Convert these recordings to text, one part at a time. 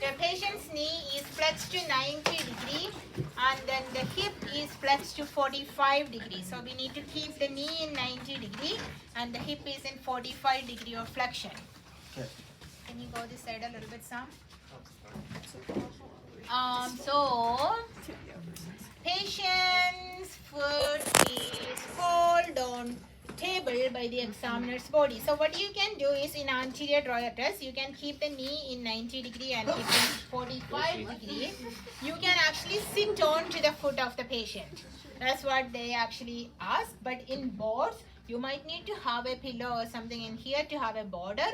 The patient's knee is flexed to 90 degree and then the hip is flexed to 45 degree. So we need to keep the knee in 90 degree and the hip is in 45 degree of flexion. Okay. Can you go this side a little bit, Sam? So patient's foot is hold on table by the examiner's body. So what you can do is in anterior drawer test, you can keep the knee in 90 degree and hip in 45 degree. You can actually sit on to the foot of the patient. That's what they actually ask. But in boards, you might need to have a pillow or something in here to have a border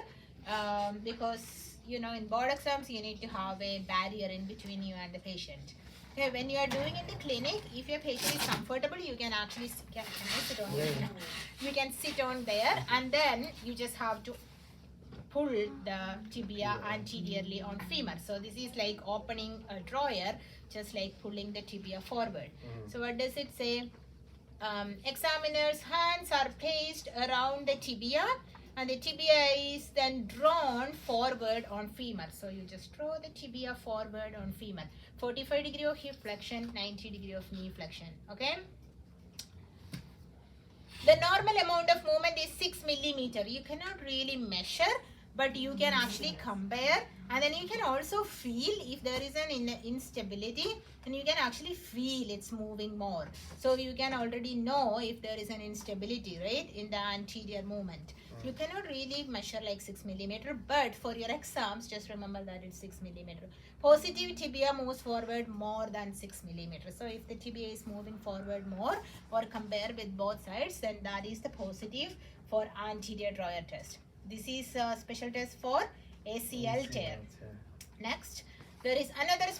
because you know in board exams you need to have a barrier in between you and the patient. Okay, when you are doing in the clinic, if your patient is comfortable, you can actually can I sit on here? You can sit on there and then you just have to pull the tibia anteriorly on femur. So this is like opening a drawer, just like pulling the tibia forward. So what does it say? Examiner's hands are placed around the tibia and the tibia is then drawn forward on femur. So you just draw the tibia forward on femur. 45 degree of hip flexion, 90 degree of knee flexion. Okay. The normal amount of movement is 6 millimeter. You cannot really measure, but you can actually compare, and then you can also feel if there is an instability, and you can actually feel it's moving more. So you can already know if there is an instability, right, in the anterior movement. You cannot really measure like 6 millimeter, but for your exams, just remember that it's 6 millimeter. Positive tibia moves forward more than 6 millimeter. So if the tibia is moving forward more or compare with both sides, then that is the positive for anterior drawer test. This is a special test for ACL tear. Next, there is another